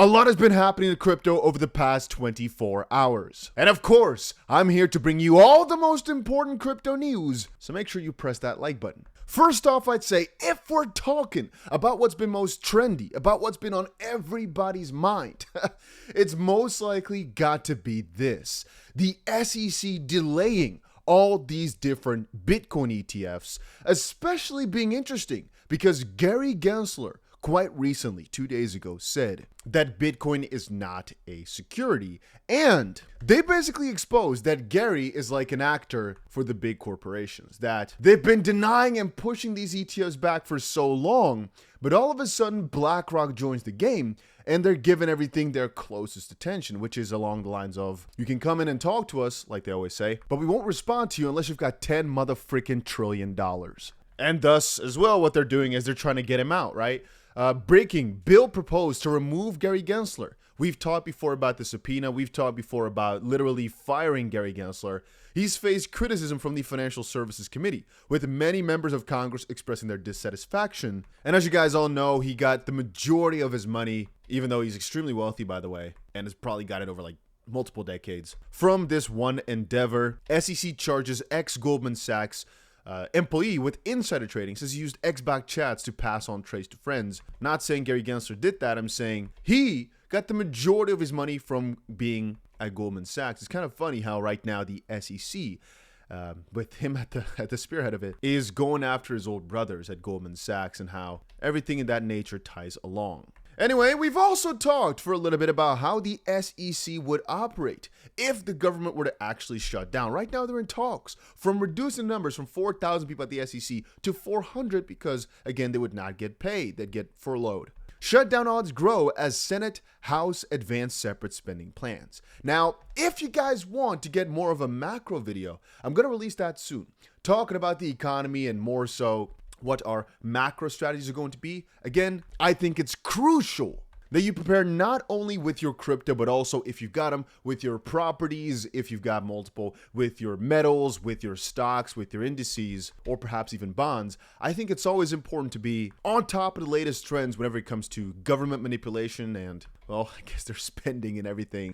A lot has been happening in crypto over the past 24 hours. And of course, I'm here to bring you all the most important crypto news, so make sure you press that like button. First off, I'd say if we're talking about what's been most trendy, about what's been on everybody's mind, it's most likely got to be this: the SEC delaying all these different Bitcoin ETFs, especially being interesting because Gary Gensler quite recently, 2 days ago, said that Bitcoin is not a security. And they basically exposed that Gary is like an actor for the big corporations, that they've been denying and pushing these ETFs back for so long, but all of a sudden BlackRock joins the game and they're giving everything their closest attention, which is along the lines of, you can come in and talk to us, like they always say, but we won't respond to you unless you've got $10 trillion. And thus, as well, what they're doing is they're trying to get him out, right? Breaking bill proposed to remove Gary Gensler. We've talked before about the subpoena. We've talked before about literally firing Gary Gensler. He's faced criticism from the Financial Services Committee, with many members of Congress expressing their dissatisfaction. And as you guys all know, he got the majority of his money, even though he's extremely wealthy, by the way, and has probably got it over like multiple decades, from this one endeavor. SEC charges ex-Goldman Sachs employee with insider trading, says he used X-backed chats to pass on trades to friends. Not saying Gary Gensler did that. I'm saying he got the majority of his money from being at Goldman Sachs. It's kind of funny how right now the SEC, with him at the spearhead of it, is going after his old brothers at Goldman Sachs and how everything in that nature ties along. Anyway, we've also talked for a little bit about how the SEC would operate if the government were to actually shut down. Right now, they're in talks from reducing numbers from 4,000 people at the SEC to 400 because, again, they would not get paid. They'd get furloughed. Shutdown odds grow as Senate, House advance separate spending plans. Now, if you guys want to get more of a macro video, I'm going to release that soon, talking about the economy and more so what our macro strategies are going to be. Again, I think it's crucial that you prepare not only with your crypto, but also, if you've got them, with your properties, if you've got multiple, with your metals, with your stocks, with your indices, or perhaps even bonds. I think it's always important to be on top of the latest trends whenever it comes to government manipulation and, well, I guess their spending and everything.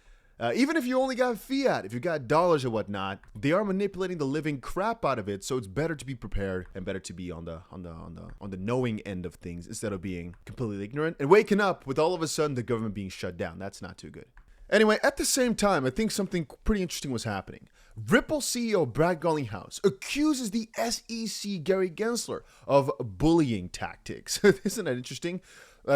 Even if you only got fiat, if you got dollars or whatnot, they are manipulating the living crap out of it. So it's better to be prepared and better to be on the knowing end of things instead of being completely ignorant and waking up with all of a sudden the government being shut down. That's not too good. Anyway, at the same time, I think something pretty interesting was happening. Ripple CEO Brad Garlinghouse accuses the SEC Gary Gensler of bullying tactics. Isn't that interesting?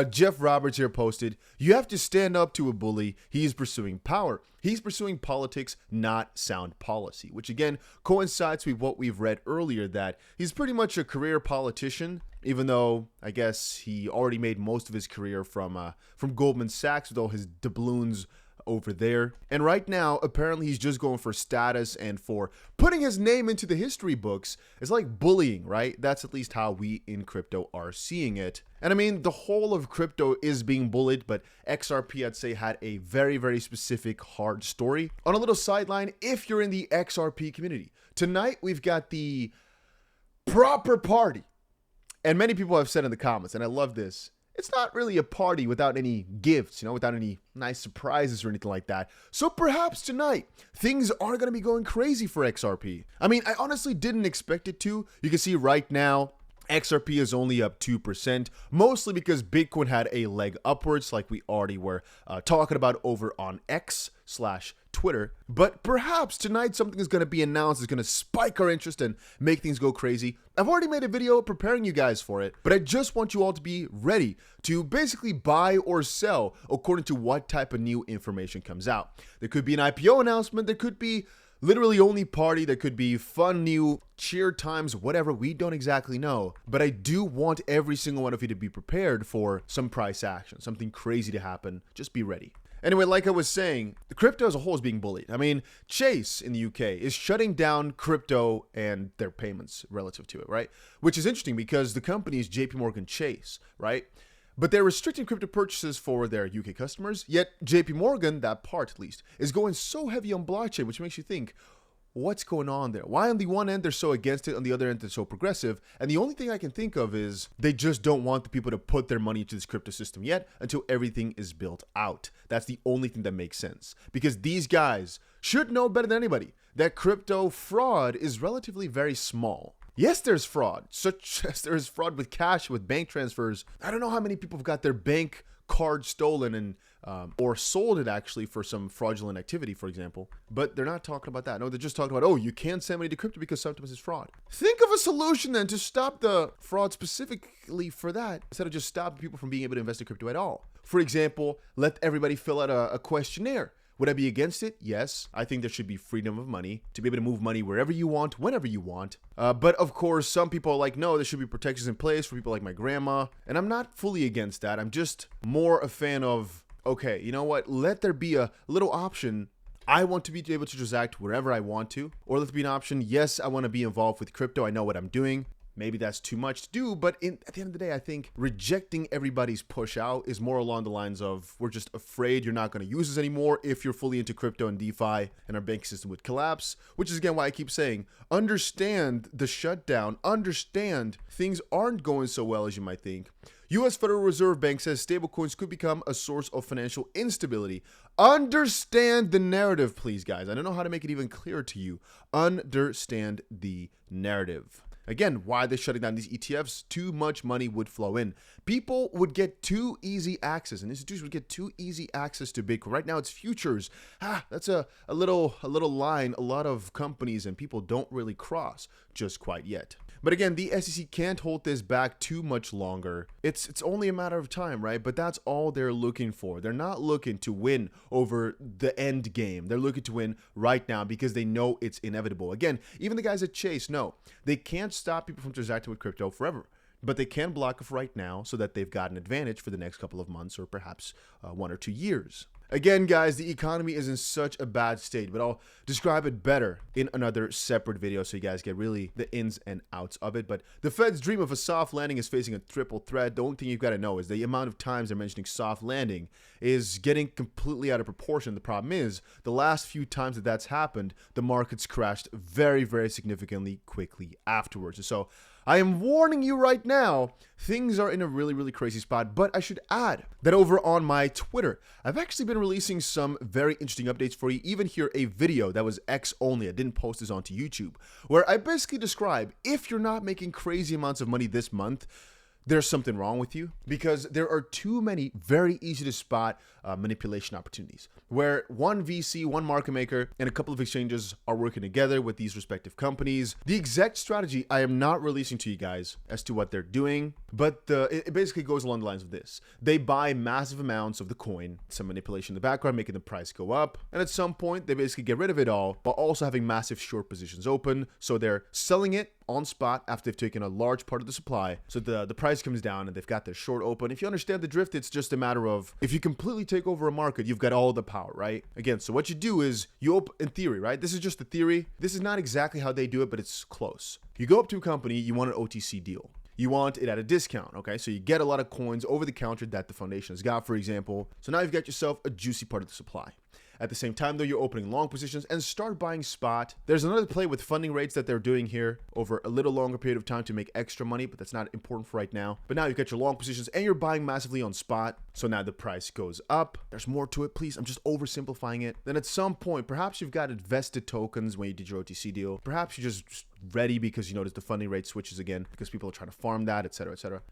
Jeff Roberts here posted, "You have to stand up to a bully. He's pursuing power. He's pursuing politics, not sound policy," which again coincides with what we've read earlier, that he's pretty much a career politician, even though I guess he already made most of his career from Goldman Sachs with all his doubloons over there. And right now, apparently he's just going for status and for putting his name into the history books. It's like bullying, right? That's at least how we in crypto are seeing it. And I mean, the whole of crypto is being bullied, but XRP, I'd say, had a very, very specific hard story. On a little sideline, if you're in the XRP community, tonight we've got the proper party. And many people have said in the comments, and I love this, it's not really a party without any gifts, without any nice surprises or anything like that. So perhaps tonight, things aren't going to be going crazy for XRP. I mean, I honestly didn't expect it to. You can see right now, XRP is only up 2%, mostly because Bitcoin had a leg upwards, like we already were talking about over on X/Twitter. But perhaps tonight something is going to be announced that's going to spike our interest and make things go crazy. I've already made a video preparing you guys for it, but I just want you all to be ready to basically buy or sell according to what type of new information comes out. There could be an IPO announcement, there could be literally only party, that could be fun new cheer times, whatever, we don't exactly know. But I do want every single one of you to be prepared for some price action, something crazy to happen. Just be ready. Anyway, like I was saying, the crypto as a whole is being bullied. I mean, Chase in the UK is shutting down crypto and their payments relative to it, right? Which is interesting because the company is JP Chase, right? But they're restricting crypto purchases for their UK customers, yet JP Morgan, that part at least, is going so heavy on blockchain, which makes you think, what's going on there? Why on the one end they're so against it, on the other end they're so progressive? And the only thing I can think of is they just don't want the people to put their money into this crypto system yet until everything is built out. That's the only thing that makes sense, because these guys should know better than anybody that crypto fraud is relatively very small. Yes, there's fraud, such as there's fraud with cash, with bank transfers. I don't know how many people have got their bank card stolen and or sold it actually for some fraudulent activity, for example. But they're not talking about that. No, they're just talking about, oh, you can't send money to crypto because sometimes it's fraud. Think of a solution then to stop the fraud specifically for that, instead of just stopping people from being able to invest in crypto at all. For example, let everybody fill out a questionnaire. Would I be against it? Yes. I think there should be freedom of money to be able to move money wherever you want, whenever you want. But of course, some people are like, no, there should be protections in place for people like my grandma. And I'm not fully against that. I'm just more a fan of, okay, you know what? Let there be a little option. I want to be able to transact wherever I want to. Or let there be an option. Yes, I want to be involved with crypto. I know what I'm doing. Maybe that's too much to do, but at the end of the day, I think rejecting everybody's push out is more along the lines of, we're just afraid you're not going to use this anymore if you're fully into crypto and DeFi, and our banking system would collapse, which is again why I keep saying, understand the shutdown, understand things aren't going so well as you might think. U.S. Federal Reserve Bank says stablecoins could become a source of financial instability. Understand the narrative, please, guys. I don't know how to make it even clearer to you. Understand the narrative. Again, why are they shutting down these ETFs? Too much money would flow in. People would get too easy access, and institutions would get too easy access to Bitcoin. Right now, it's futures. That's a little line a lot of companies and people don't really cross just quite yet. But again, the SEC can't hold this back too much longer. It's only a matter of time, right? But that's all they're looking for. They're not looking to win over the end game. They're looking to win right now because they know it's inevitable. Again, even the guys at Chase know they can't stop people from transacting with crypto forever, but they can block it right now so that they've got an advantage for the next couple of months or perhaps 1 or 2 years. Again, guys, the economy is in such a bad state, but I'll describe it better in another separate video so you guys get really the ins and outs of it. But the Fed's dream of a soft landing is facing a triple threat. The only thing you've got to know is the amount of times they're mentioning soft landing is getting completely out of proportion. The problem is the last few times that that's happened, the markets crashed very, very significantly quickly afterwards. And so I am warning you right now, things are in a really, really crazy spot. But I should add that over on my Twitter, I've actually been releasing some very interesting updates for you. Even here, a video that was X only. I didn't post this onto YouTube, where I basically describe if you're not making crazy amounts of money this month, there's something wrong with you, because there are too many very easy to spot manipulation opportunities where one VC, one market maker, and a couple of exchanges are working together with these respective companies. The exact strategy I am not releasing to you guys as to what they're doing, but it basically goes along the lines of this. They buy massive amounts of the coin, some manipulation in the background, making the price go up, and at some point they basically get rid of it all, but also having massive short positions open. So they're selling it on spot after they've taken a large part of the supply. So the price comes down and they've got their short open. If you understand the drift, it's just a matter of, if you completely take over a market, you've got all the power, right? Again, so what you do is you open, in theory, right? This is just a theory. This is not exactly how they do it, but it's close. You go up to a company, you want an OTC deal. You want it at a discount, okay? So you get a lot of coins over the counter that the foundation has got, for example. So now you've got yourself a juicy part of the supply. At the same time, though, you're opening long positions and start buying spot. There's another play with funding rates that they're doing here over a little longer period of time to make extra money, but that's not important for right now. But now you've got your long positions and you're buying massively on spot. So now the price goes up. There's more to it, please. I'm just oversimplifying it. Then at some point, perhaps you've got invested tokens when you did your OTC deal. Perhaps you're just ready because you notice the funding rate switches again because people are trying to farm that, etc., etc.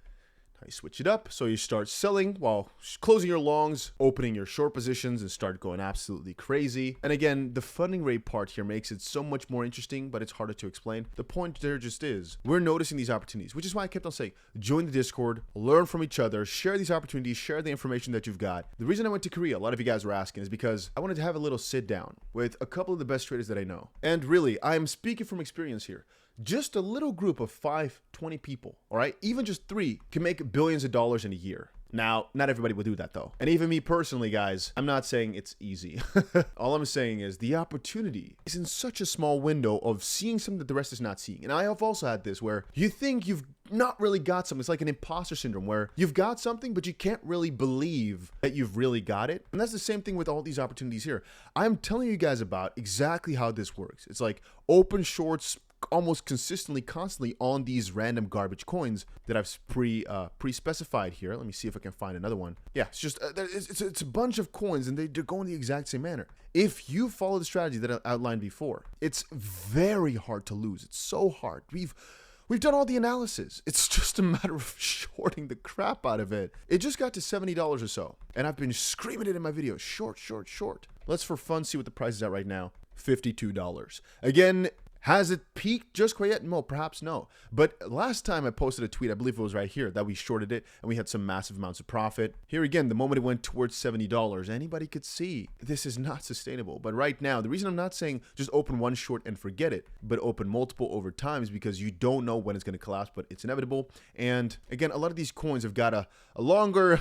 You switch it up, so you start selling while closing your longs, opening your short positions, and start going absolutely crazy. And again, the funding rate part here makes it so much more interesting, but it's harder to explain. The point there just is, we're noticing these opportunities, which is why I kept on saying, join the Discord, learn from each other, share these opportunities, share the information that you've got. The reason I went to Korea, a lot of you guys were asking, is because I wanted to have a little sit down with a couple of the best traders that I know. And really, I'm speaking from experience here. Just a little group of 5, 20 people, all right, even just 3 can make billions of dollars in a year. Now, not everybody will do that though. And even me personally, guys, I'm not saying it's easy. All I'm saying is the opportunity is in such a small window of seeing something that the rest is not seeing. And I have also had this where you think you've not really got something. It's like an imposter syndrome where you've got something, but you can't really believe that you've really got it. And that's the same thing with all these opportunities here. I'm telling you guys about exactly how this works. It's like open shorts almost consistently, constantly on these random garbage coins that I've pre-specified here. Let me see if I can find another one. Yeah, it's just, it's a bunch of coins and they're going the exact same manner. If you follow the strategy that I outlined before, it's very hard to lose. It's so hard. We've done all the analysis. It's just a matter of shorting the crap out of it. It just got to $70 or so. And I've been screaming it in my videos. Short, short, short. Let's for fun see what the price is at right now. $52. Again, has it peaked just quite yet? No, perhaps no. But last time I posted a tweet, I believe it was right here, that we shorted it and we had some massive amounts of profit. Here again, the moment it went towards $70, anybody could see this is not sustainable. But right now, the reason I'm not saying just open one short and forget it, but open multiple over time is because you don't know when it's going to collapse, but it's inevitable. And again, a lot of these coins have got a longer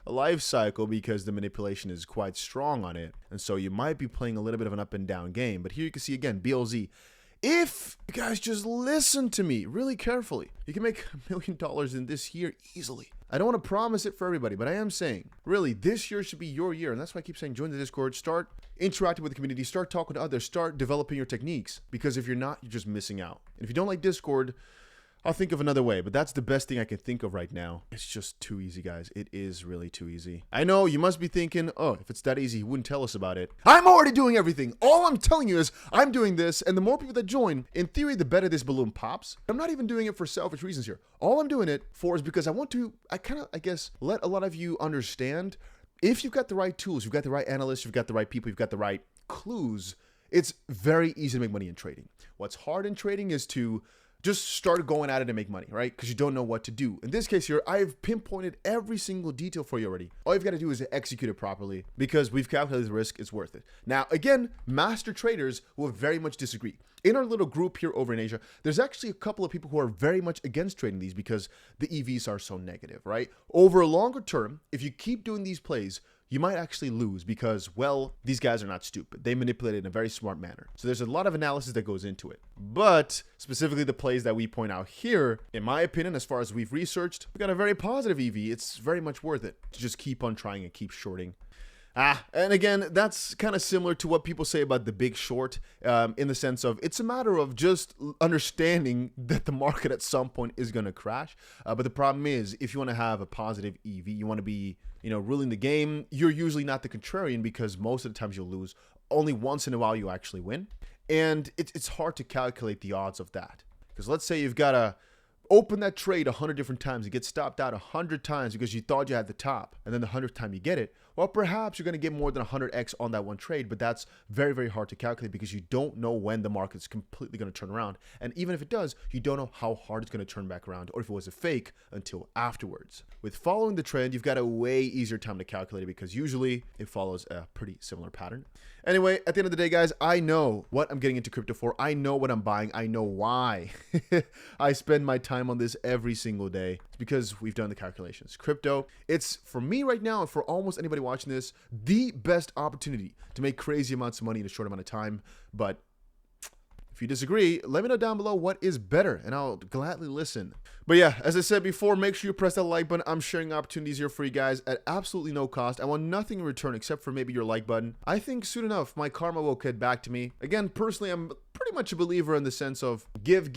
a life cycle because the manipulation is quite strong on it. And so you might be playing a little bit of an up and down game. But here you can see again, BLZ. If you guys just listen to me really carefully, you can make $1 million in this year easily. I don't want to promise it for everybody, but I am saying, really, this year should be your year. And that's why I keep saying, join the Discord, start interacting with the community, start talking to others, start developing your techniques. Because if you're not, you're just missing out. And if you don't like Discord, I'll think of another way, but that's the best thing I can think of right now. It's just too easy, guys. It is really too easy. I know you must be thinking, oh, if it's that easy, he wouldn't tell us about it. I'm already doing everything. All I'm telling you is I'm doing this, and the more people that join, in theory, the better this balloon pops. I'm not even doing it for selfish reasons here. All I'm doing it for is because I want to, I guess, let a lot of you understand, if you've got the right tools, you've got the right analysts, you've got the right people, you've got the right clues, it's very easy to make money in trading. What's hard in trading is to just start going at it and make money, right? Because you don't know what to do. In this case here, I've pinpointed every single detail for you already. All you've got to do is execute it properly because we've calculated the risk, it's worth it. Now, again, master traders will very much disagree. In our little group here over in Asia, there's actually a couple of people who are very much against trading these because the EVs are so negative, right? Over a longer term, if you keep doing these plays, you might actually lose because, well, these guys are not stupid. They manipulate it in a very smart manner. So there's a lot of analysis that goes into it. But specifically the plays that we point out here, in my opinion, as far as we've researched, we've got a very positive EV. It's very much worth it to just keep on trying and keep shorting. And again, that's kind of similar to what people say about the big short, in the sense of it's a matter of just understanding that the market at some point is going to crash. But the problem is, if you want to have a positive EV, you want to be, ruling the game, you're usually not the contrarian because most of the times you'll lose. Only once in a while you actually win. And it's hard to calculate the odds of that. Because let's say you've got to open that trade 100 different times. You get stopped out 100 times because you thought you had the top. And then the 100th time you get it, well, perhaps you're going to get more than 100x on that one trade. But that's very, very hard to calculate because you don't know when the market's completely going to turn around. And even if it does, you don't know how hard it's going to turn back around or if it was a fake until afterwards. With following the trend, you've got a way easier time to calculate it because usually it follows a pretty similar pattern. Anyway, at the end of the day, guys, I know what I'm getting into crypto for. I know what I'm buying. I know why. I spend my time on this every single day. It's because we've done the calculations. Crypto, it's, for me right now and for almost anybody watching this, the best opportunity to make crazy amounts of money in a short amount of time. But if you disagree, let me know down below what is better, and I'll gladly listen. But yeah, as I said before, make sure you press that like button. I'm sharing opportunities here for you guys at absolutely no cost. I want nothing in return except for maybe your like button. I think soon enough, my karma will get back to me. Again, personally, I'm pretty much a believer in the sense of give,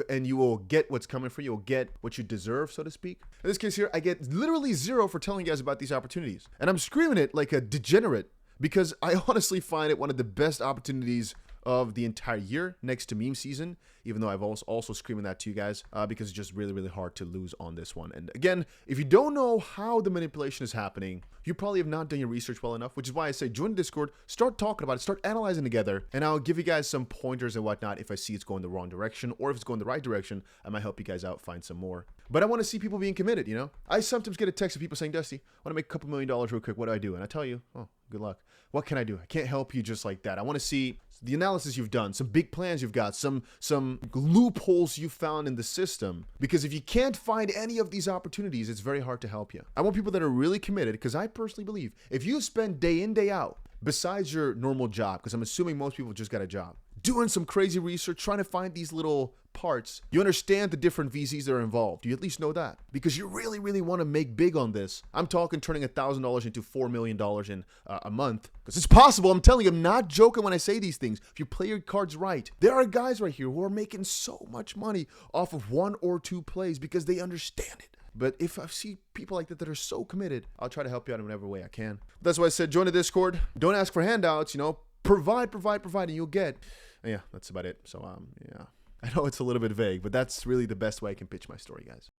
and you will get what's coming for you. You'll get what you deserve, so to speak. In this case here, I get literally 0 for telling you guys about these opportunities. And I'm screaming it like a degenerate because I honestly find it one of the best opportunities of the entire year next to meme season, even though I've also screaming that to you guys because it's just really, really hard to lose on this one. And again, if you don't know how the manipulation is happening, you probably have not done your research well enough, which is why I say join the Discord, start talking about it, start analyzing together, and I'll give you guys some pointers and whatnot if I see it's going the wrong direction, or if it's going the right direction, I might help you guys out find some more. But I want to see people being committed, you know? I sometimes get a text of people saying, Dusty, I want to make a couple $1 million real quick. What do I do? And I tell you, oh, good luck. What can I do? I can't help you just like that. I want to see the analysis you've done, some big plans you've got, some loopholes you found in the system. Because if you can't find any of these opportunities, it's very hard to help you. I want people that are really committed, because I personally believe if you spend day in, day out, besides your normal job, because I'm assuming most people just got a job, doing some crazy research, trying to find these little parts, you understand the different VCs that are involved. You at least know that, because you really, really want to make big on this. I'm talking turning $1,000 into $4 million in a month, because it's possible. I'm telling you, I'm not joking when I say these things. If you play your cards right, there are guys right here who are making so much money off of 1 or 2 plays because they understand it. But if I see people like that that are so committed, I'll try to help you out in whatever way I can. That's why I said join the Discord. Don't ask for handouts, you know. Provide, and you'll get. Yeah, that's about it. So, yeah. I know it's a little bit vague, but that's really the best way I can pitch my story, guys.